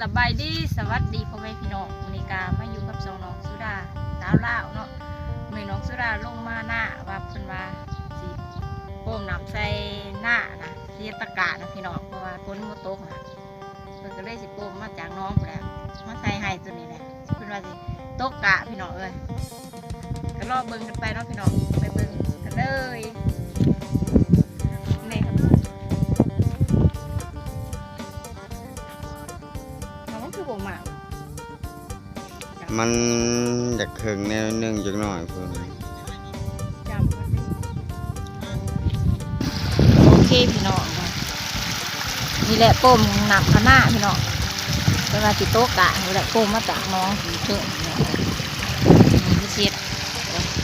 สบายดีสวัสดีพ่อแม่พี่น้องวันนี้กามาอยู่กับสองน้องสุดาสาวลาวเนาะเมื่อน้องสุดาลงมาหน้าว่าเพิ่นว่าสิโป่งน้ำใส่หน้านะเรียตะกะนะพี่น้องเพราะว่าฝนบ่ตกนะเพิ่นก็เลยสิโป่งมาจากน้องพุ่นแหละมาใส่ให้ตัวนี้แหละเพิ่นว่าสิตกกะพี่น้องเอ้ยก็รอเบิ่งกันไปเนาะพี่น้องไปเบิ่งกันเลยนี่ครับน้องคือบ่มาก มันอยากเคิงแนวนึงจักหน่อยเพิ่น โอเคพี่น้องนี่แหละป้มหนักขนาดพี่น้องเป็นว่าติโต๊ะกะนี่แหละป้มมาจากน้องเพิ่งพิเศษ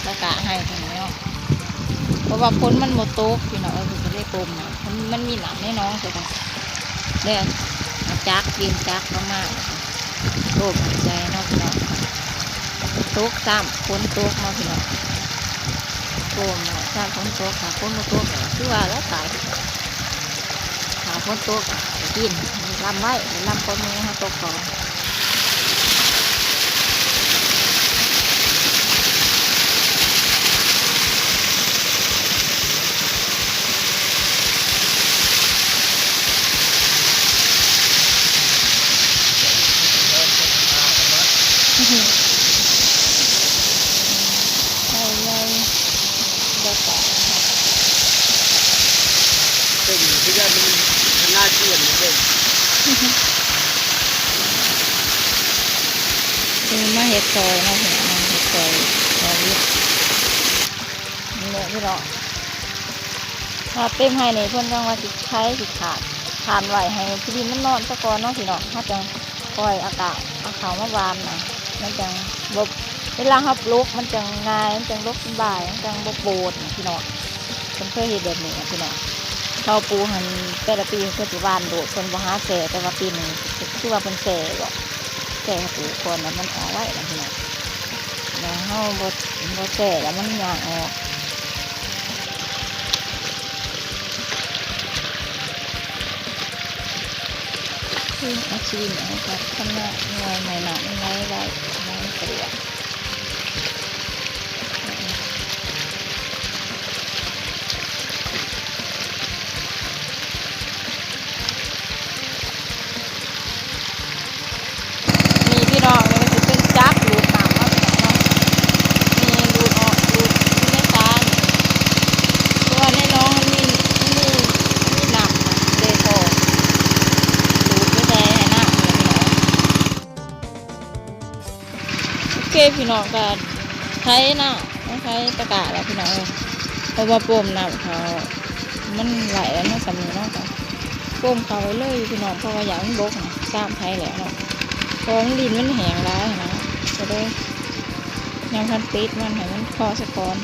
ตะกะให้พี่น้องเพราะว่าพ้นมันหมดโต๊ะพี่น้องคือจะได้ป้มมันมีหนักแน่น้องใช่ไหมเนี่ยจักยืนจักมากๆป้มใจน้องพี่น้องโต๊ะซ้ำพ้นโต๊ะมาพี่น้องป้มซ้ำพ้นโต๊ะค่ะพ้นโต๊ะคือว่าแล้วตายขาพ้นโต๊ะกินลำไว้ลำพ้นมือให้โต๊ะก่อนใช่เลยเด็กก่อนซึ่งที่ได้มันน่าเชื่อเลยเด้ คือมาเห็ดซอยนะเห็ดซอยซอยนี่พี่น้องถ้าเต็มให้ในเพื่อนจังว่าสิใช้สิขาดทานไหวให้พี่ดินมันนอนตะกอนเนาะพี่น้องถ้าจังปล่อยอากาศเอาเขามาวานนะมันจังบบเวลาเขาปลุกมันจังง่ายมันจังลุกสบายมันจังบโบดพี่น้องฉันเคยเห็นแบบนี้พี่น้องเขาปูหันแต่ละปีเพื่อสิวานโดดคนบ่หาแสแต่ว่าปีนึงคือว่าเป็นแสหรอกแสปูคนแล้วมันออกไว้แล้วพี่น้องแล้วเขาบ่แสแล้วมันยางออกคืออาชีพนะครับทำหน้าหน่วยใหม่หนาไม่ไว้ไว้เกลียดมีพี่น้องเนี่ยมันจะเป็นจักรูดหนามเนาะมีรูดออกรูดที่ในตาตัวในน้องมันมีหนามเดโซรูดไม่ได้ให้หน้าโอเคพี่น้องกันใช้หน้าใช้ตะกะแล้วพี่น้องเพราะว่าปมหนามเขามันไหลแล้วมันสำนีเนาะกันปมเขาไว้เลยพี่น้องเพราะว่าอย่างมันบกนะซ้ำไทยแล้วเนาะเพราะมันดินมันแห้งร้ายนะจะได้ยังพันปิดมันให้มันคอสะกอน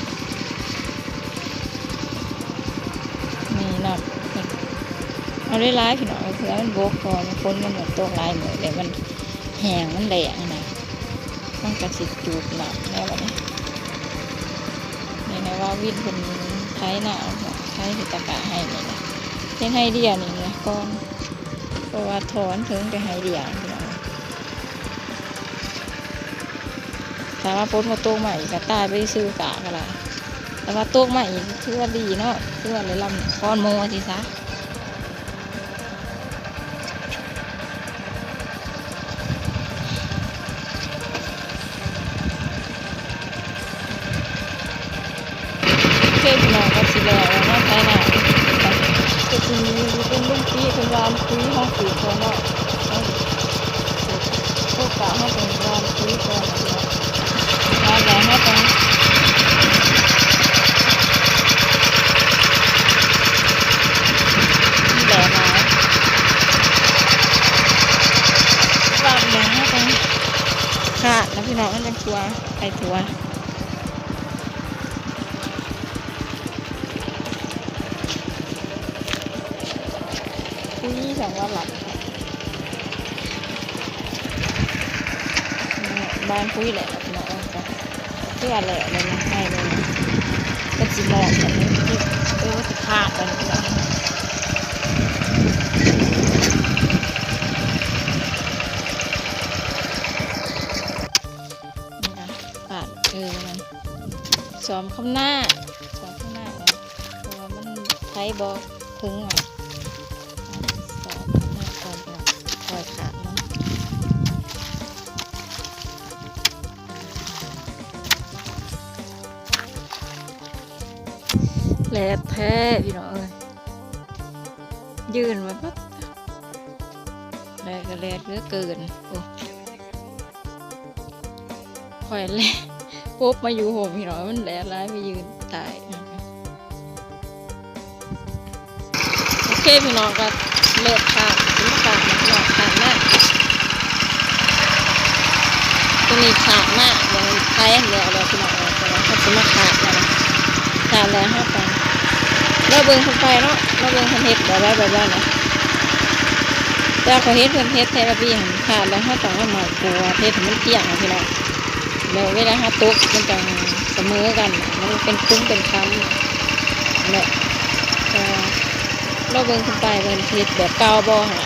นี่เนาะเอาได้ร้ายพี่น้องเผื่อมันบกก่อนคนมันหมดตัวลายหมดเลยมันแห้งมันแดงนะมันกระสิจูบหนักแน่วันนี้นี่นะว่าวินเป็นไทยหนาไทยหิตะกะให้นี่นะเป็นให้เดียนี่นะก่อนเพราะว่าถอนถึงไปให้เดียพี่น้องถ้าว่าพ้นมาโตใหม่ก็ตายไปซื้อกะก็ละแต่ว่าโตใหม่คือว่าดีเนาะคือว่าเลยลำก้อนโมสิซะพี่น้องก็สิแล้วเนาะใช่น่ะก็สิมีเป็นลุงปีเป็นร้านคุยห้องคุยคนเนาะพวกกะเขาเป็นร้านคุยคนเนาะร้านไหนเขาเป็นมีแหล่ไม้ร้านไหนเขาเป็นขาดนะพี่น้องมันจะทัวไอทัวนี่สั่งว่าหลับบ้านคุยแหละเนาะเพื่อแหละเลยนะให้เลยก็จิมองแบบนี้ว่าจะขาดกันเนาะ โ สอมข้างหน้าสอมข้างหน้าแล้วเพราะว่ามันไทยบอถึงอ่ะสอมข้างหน้าก่อนแล้วปล่อยขาดมันแหลกแท้พี่น้องเอ้ยยืนมันปั๊บแหลกก็แหลกเหลือเกินโอ้คอยแหลกปุ๊บมาอยู่โหมพี่น้องมันแหลกร้ายไปยืนตายโอเคพี่น้องก็เลิกขาดถึงขาดพี่น้องขาดมากตัวนี้ขาดมากเลยไทยแล้วพี่น้องแต่ว่าเขาจะมาขาดแล้วนะขาดแล้วห้าปันเราเบิ่งคนไปเนาะเราเบิ่งคนเฮ็ดแบบว่านะแต่เขาเฮ็ดเพิ่นเฮ็ดเทราปีหันขาดแล้วเขาต้องเอามากลัวเฮ็ดให้มันเที่ยงนะพี่น้องแล้วเวลาเขาตกมันจะเสมอกันมันเป็นคุ้มเป็นคำเนี่ยเราเบิ่งคนไปเพิ่นเฮ็ดแบบเก่าบ่หะ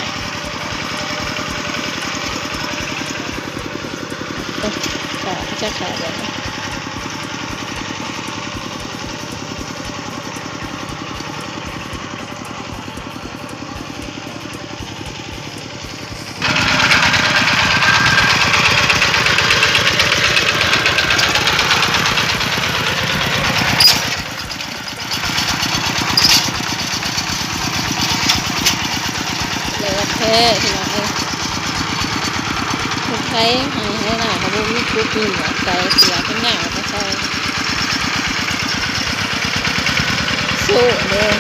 ก็จะขาดแบบนี้แท้ที่น้องเอ้ยคนไทยหายให้หน้าเขาบอกมีคุกมีหมวกใส่เสือเป็นหน้าก็ใส่สู้เลย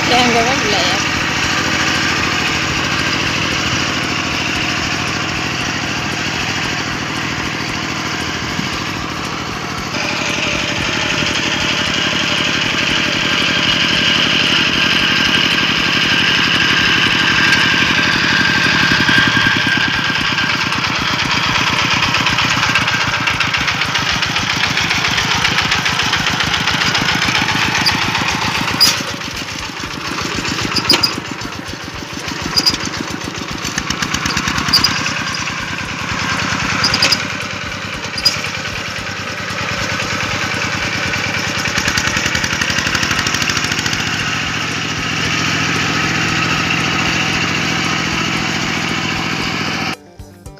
แกงก็ว่าแหลก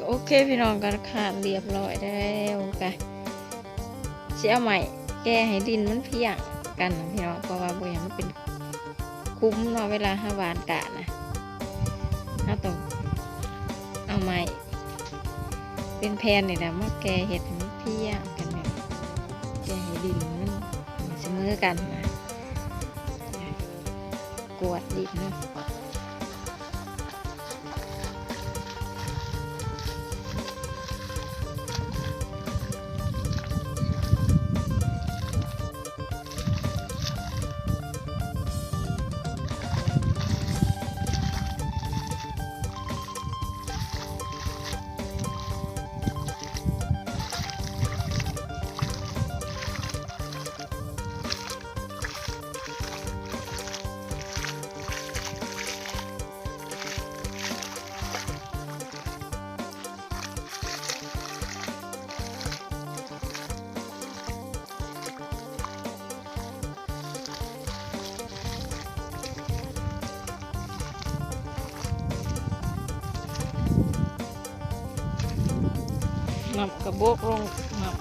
โอเคพี่น้องกันขาดเรียบร้อยแล้วกันเสียใหม่แก้ให้ดินมันเพียงกันนะพี่น้องเพราะว่าบ่อย่างมันเป็นคุ้มเนาะเวลาหาวานกะนะเราต้องเอาใหม่เป็นแผ่นนี่แหละมาแก้เห็ดให้มันเพียงกันแบบแก้ให้ดินมันเสมอกันนะกวาดดินเนาะนับกระโบกลงนับ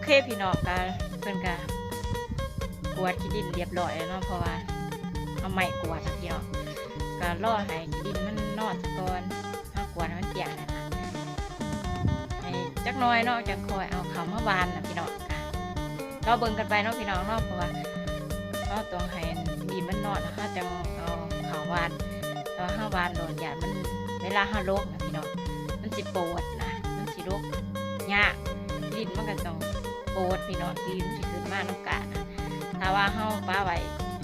เคพี่น้องกะเพิ่นกะกวาดขี้ดินเรียบร้อยแล้วเนาะเพราะว่าเอาไม้กวาดนะพี่น้องกะรอให้ขี้ดินมันนอนซะก่อนถ้ากวาดให้มันเปียกนะให้จักหน้อยเนาะจังคอยเอาเขามาวานนะพี่น้องกะเราเบิ่งกันไปเนาะพี่น้องเนาะเพราะว่าเราต้องให้ดินมันนอนนะคะจังเอาเขาวานแต่ว่าห้าวานโดนหยาดมันเวลาห้าโรคนะพี่น้องมันสิปวดนะมันสิโรคยากดินมันก็ต้องปวดพี่น้องดินสิขึ้นมาน้ำกะนะถ้าว่าห้าป้าไว้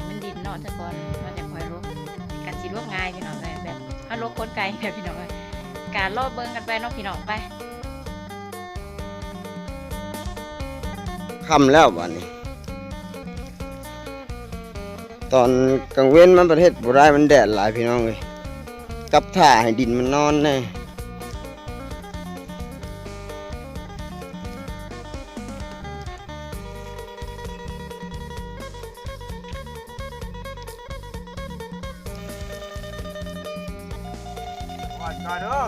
มันดินนอนซะก่อนมันจะคอยโรคกันสิโรคง่ายพี่น้องเลยแบบห้าโรคคนไกลแบบพี่น้องเลยการรอเบิ่งกันไปเนาะพี่น้องไป ค่ำแล้วบัดนี้ ตอนกลางเว้นมันประเทศบ่ได้มันแดดหลายพี่น้องเลยกับถ่าให้ดินมันนอนแน่วัดก่อนเด้อ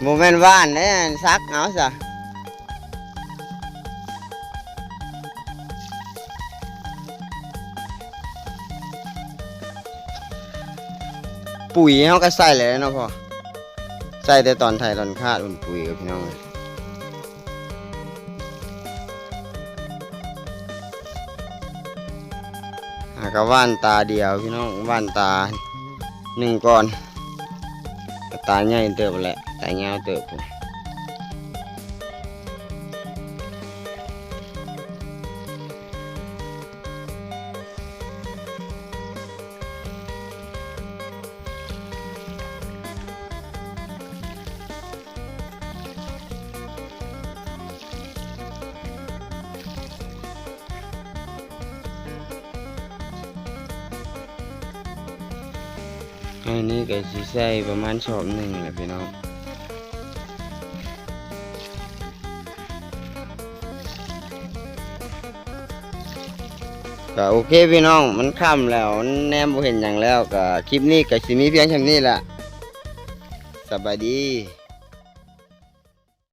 โมเมนต์ว่านเด้ซักเอาซะปุ๋ยเขาก็ใส่เลยเนาะพ่อใส่แต่ตอนไทยตอนคาดอุ่นปุ๋ยกับพี่น้องเลยหากว่านตาเดียวพี่น้องว่านตาหนึ่งก่อนตาใหญ่เติบแหละตาเงาเติบพุ่นอันนี้ก็สิใส่ประมาณชอบหนึ่งแหละพี่น้องก็โอเคพี่น้องมันค่ำแล้วมันแนมบ่เห็นอย่างแล้วก็คลิปนี้ก็สิมีเพียงเท่านี้แหละสบายดี